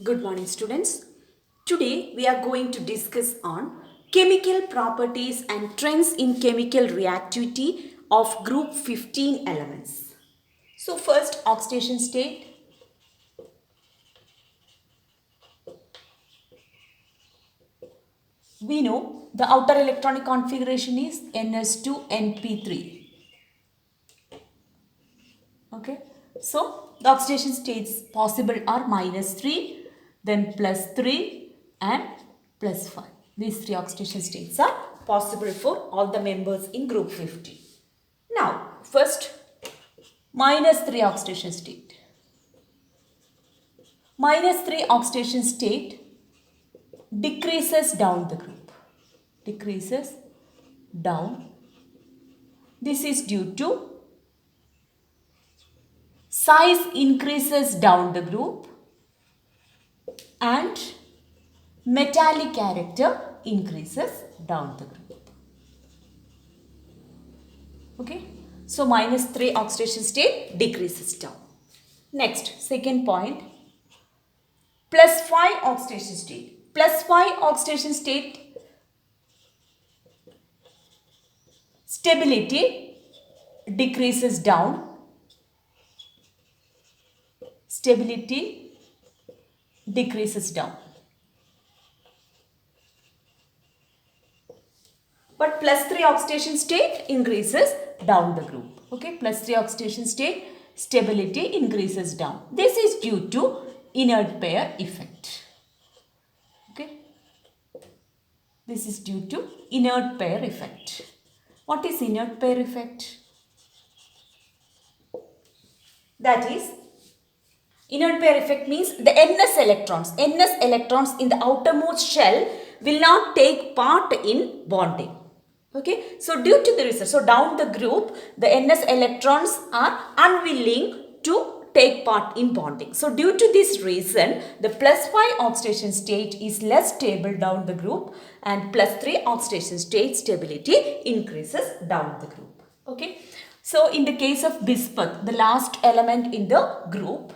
Good morning, students. Today we are going to discuss on chemical properties and trends in chemical reactivity of group 15 elements. So first, oxidation state. We know the outer electronic configuration is ns2np3. Okay. So the oxidation states possible are -3, then +3 and +5. These three oxidation states are possible for all the members in group 50. Now, first -3 oxidation state. -3 oxidation state decreases down the group. Decreases down. This is due to size increases down the group and metallic character increases down the group. Okay. So -3 oxidation state decreases down. Next, second point, +5 oxidation state. +5 oxidation state stability decreases down. Stability decreases down. But +3 oxidation state increases down the group. Okay, +3 oxidation state stability increases down. This is due to inert pair effect. Okay, this is due to inert pair effect. What is inert pair effect? That is, inert pair effect means the ns electrons in the outermost shell will not take part in bonding. Okay, so due to the reason, so down the group, the ns electrons are unwilling to take part in bonding. So due to this reason, the +5 oxidation state is less stable down the group and +3 oxidation state stability increases down the group. Okay, so in the case of bismuth, the last element in the group,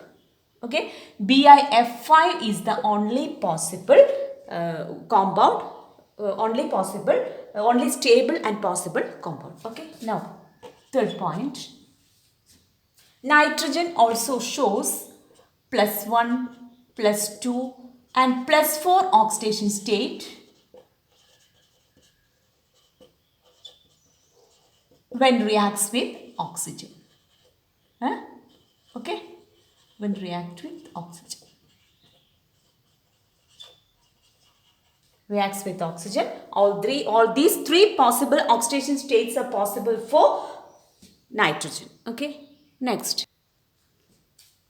okay, BiF5 is the only possible compound, only stable and possible compound. Okay, now third point, nitrogen also shows +1, +2 and +4 oxidation state when reacts with oxygen. Okay, when react with oxygen. Reacts with oxygen. All these three possible oxidation states are possible for nitrogen. Okay, next.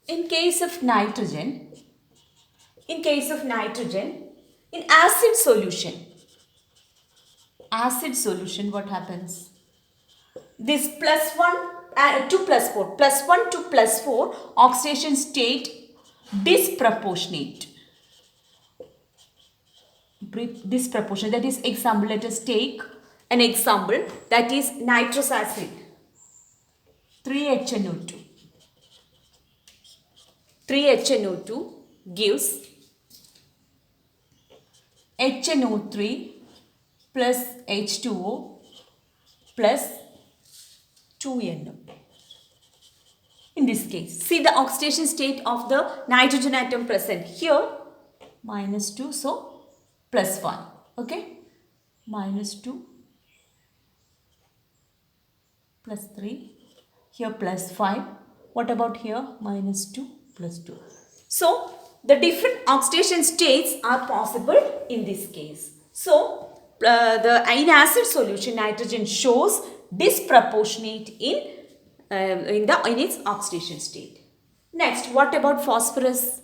In case of nitrogen, in acid solution, what happens? This +1 to +4, +1 to +4 oxidation state disproportionate. That is, example, let us take an example, that is nitrous acid, 3HNO2. 3HNO2 gives HNO3 plus H2O plus 2NO. In this case, see the oxidation state of the nitrogen atom present here, -2, so +1. Okay, -2 +3, here +5. What about here? -2 +2. So the different oxidation states are possible in this case. So in acid solution, nitrogen shows disproportionate in its oxidation state. Next, what about phosphorus?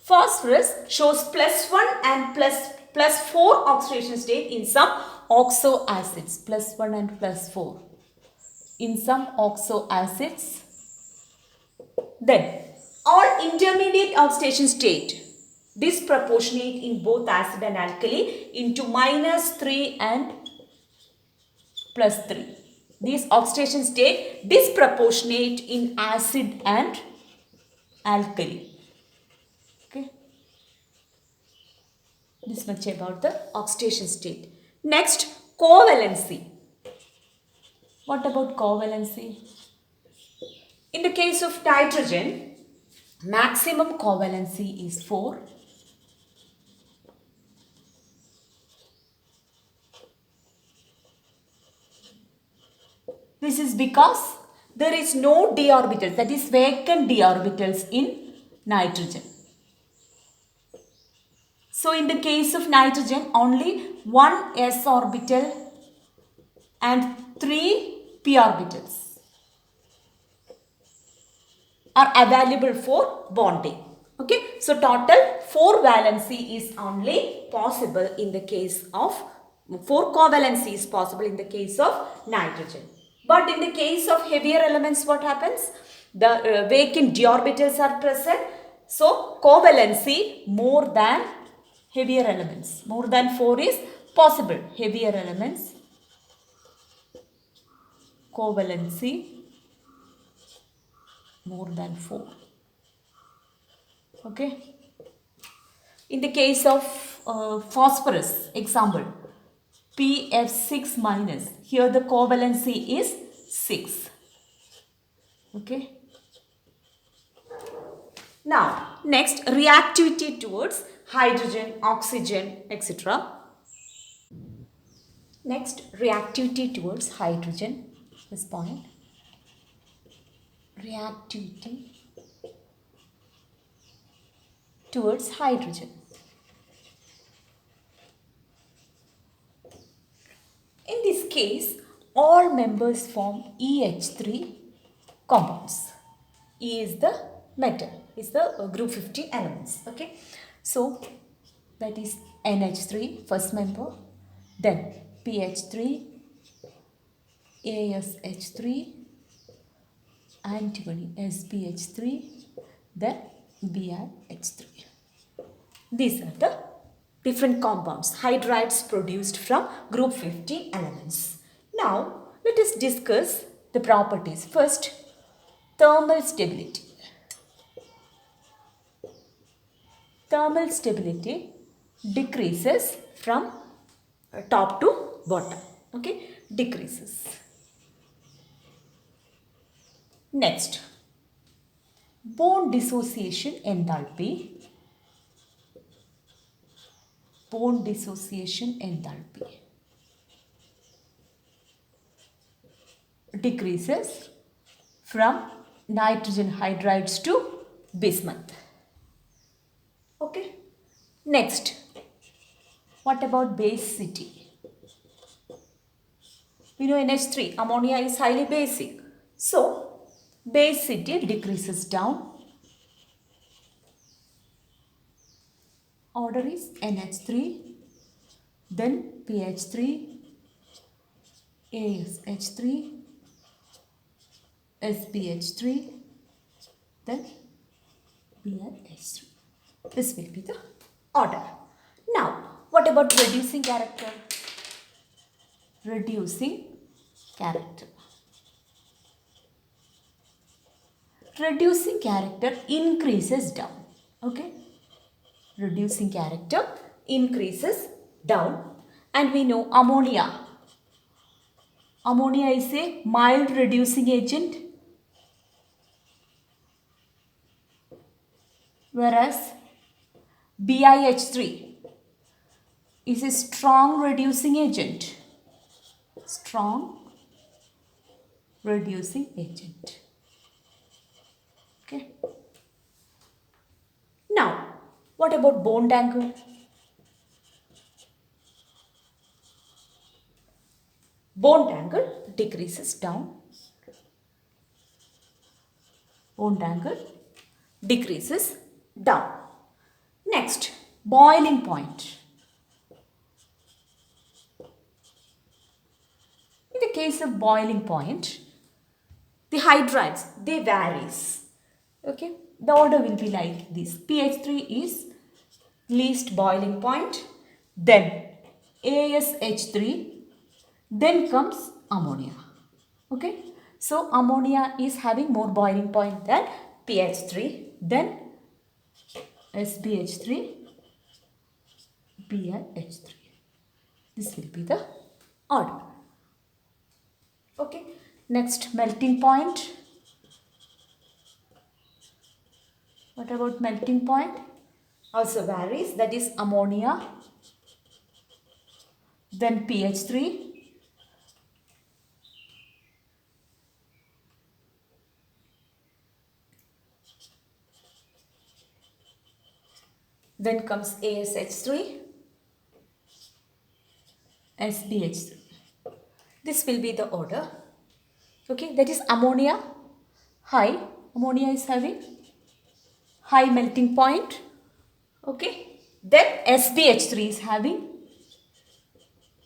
Phosphorus shows +1 and +4 oxidation state in some oxo acids. +1 and +4 in some oxo acids. Then all intermediate oxidation state disproportionate in both acid and alkali into -3 and +3. This oxidation state disproportionate in acid and alkali. Okay. This much about the oxidation state. Next, covalency. What about covalency? In the case of nitrogen, maximum covalency is 4. This is because there is no d orbitals, that is vacant d orbitals in nitrogen. So in the case of nitrogen, only one s orbital and 3 p orbitals are available for bonding. Okay, so total 4 valency is only possible in the case of 4 covalency is possible in the case of nitrogen. But in the case of heavier elements, what happens? The vacant d orbitals are present. So covalency more than heavier elements. More than 4 is possible. Heavier elements, covalency more than 4. Okay. In the case of phosphorus, example, PF6 minus. Here the covalency is 6. Okay. Now, next, reactivity towards hydrogen, oxygen, etc. Next, reactivity towards hydrogen. This point. Reactivity towards hydrogen. In this case, all members form EH3 compounds. E is the metal, is the group 15 elements. Okay, so that is NH3 first member, then PH3, ASH3, antimony SPH3, then BiH3. These are the different compounds, hydrides produced from group 15 elements. Now, let us discuss the properties. First, thermal stability. Thermal stability decreases from top to bottom. Okay, decreases. Next, bond dissociation enthalpy. Bond dissociation enthalpy decreases from nitrogen hydrides to bismuth. Okay. Next, what about basicity? We know NH3, ammonia is highly basic. So, basicity decreases down. Order is NH3, then PH3, ASH3, SPH3, then BiH3. This will be the order. Now, what about reducing character? Reducing character. Reducing character increases down. Okay. Reducing character increases down, and we know ammonia. Ammonia is a mild reducing agent, whereas BiH3 is a strong reducing agent. Strong reducing agent. Okay. Now, what about bond angle? Bond angle decreases down. Bond angle decreases down. Next, boiling point. In the case of boiling point, the hydrides, they varies. Okay, the order will be like this. pH3 is least boiling point, then ASH3, then comes ammonia. Okay. So ammonia is having more boiling point than pH3, then SbH3, BiH3. This will be the order. Okay. Next, melting point. What about melting point? Also varies. That is ammonia, then pH3, then comes ASH3, SbH3. This will be the order. Okay, that is ammonia high. Ammonia is having high melting point. Okay, then SbH3 is having.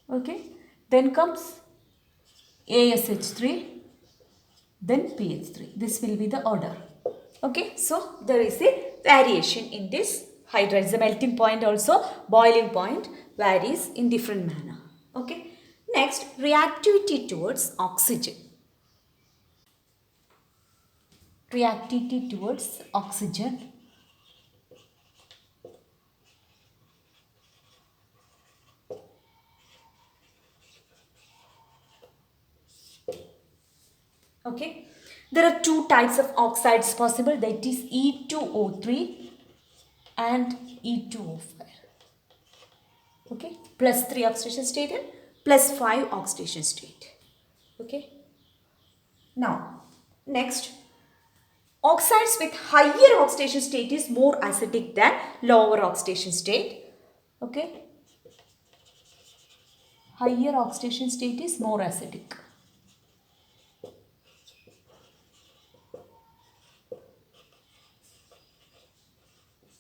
Okay, then comes ASH3, then pH3. This will be the order. Okay, so there is a variation in this hydrides. The melting point also, boiling point varies in different manner. Okay, next, reactivity towards oxygen. Reactivity towards oxygen. Okay, there are two types of oxides possible, that is E2O3 and E2O5. Okay, plus 3 oxidation state and plus 5 oxidation state. Okay, now next, oxides with higher oxidation state is more acidic than lower oxidation state. Okay, higher oxidation state is more acidic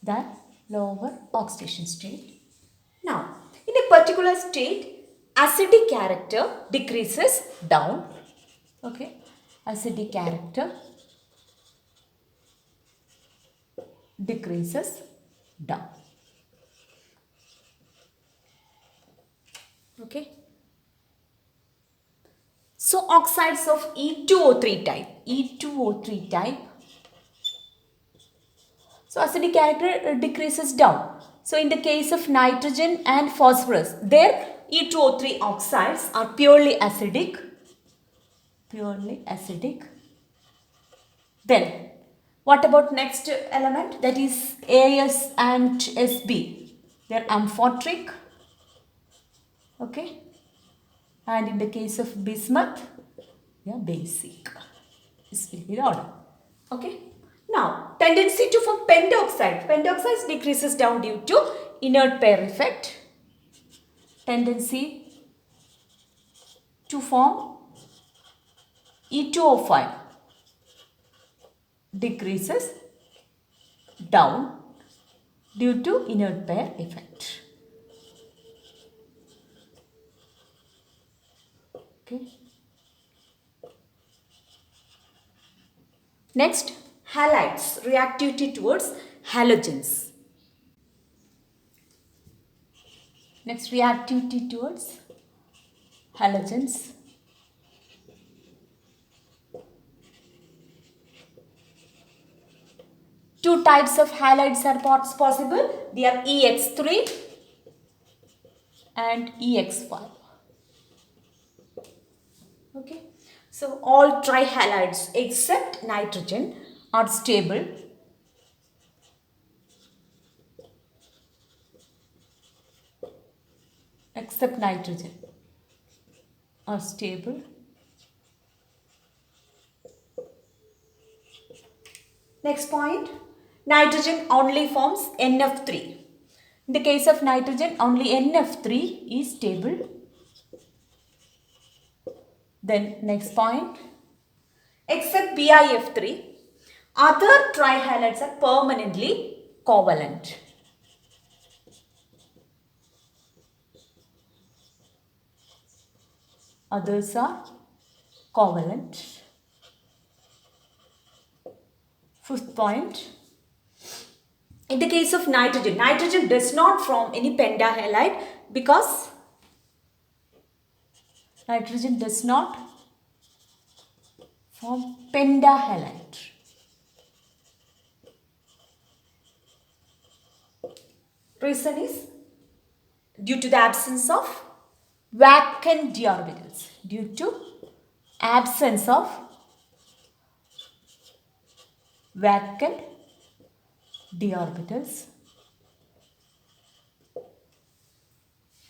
than lower oxidation state. Now, in a particular state, acidic character decreases down. Okay, acidic character decreases down. Okay. So, oxides of E2O3 type. E2O3 type. So, acidic character decreases down. So, in the case of nitrogen and phosphorus, their E2O3 oxides are purely acidic. Purely acidic. Then, what about next element? That is AS and SB. They are amphoteric. Okay. And in the case of bismuth, they are basic. This will be the order. Okay. Now, tendency to form pentoxide. Pentoxide decreases down due to inert pair effect. Tendency to form E2O5 decreases down due to inert pair effect. Okay. Next, halides, reactivity towards halogens. Next, reactivity towards halogens. Two types of halides are possible. They are EX3 and EX5. Okay. So, all trihalides except nitrogen are stable. Except nitrogen are stable. Next point, nitrogen only forms NF3. In the case of nitrogen, only NF3 is stable. Then next point, except BiF3, other trihalides are permanently covalent. Others are covalent. Fifth point, in the case of nitrogen, nitrogen does not form any pentahalide because nitrogen does not form pentahalide. Reason is due to the absence of vacant d orbitals. Due to absence of vacant d orbitals.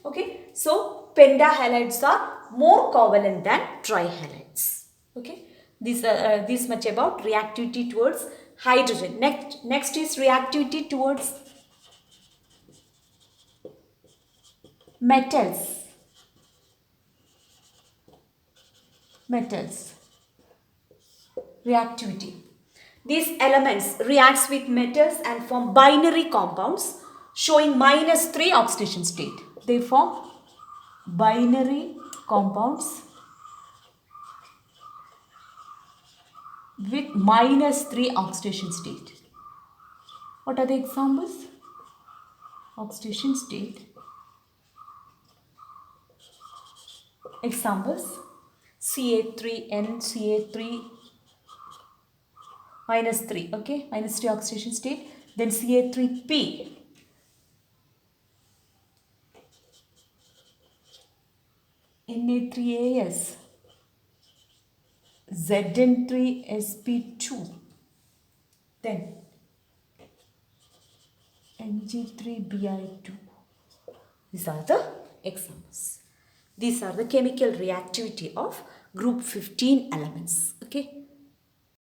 Okay, so pentahalides are more covalent than trihalides. Okay, this much about reactivity towards hydrogen. Next is reactivity towards metals. Reactivity. These elements reacts with metals and form binary compounds showing -3 oxidation state. They form binary compounds with -3 oxidation state. What are the examples? Oxidation state. Examples: Ca3N, Ca3 -3, okay, -3 oxidation state. Then Ca3P, Na3As, Zn3sp2, then Mg3Bi2. These are the examples. These are the chemical reactivity of group 15 elements. Okay.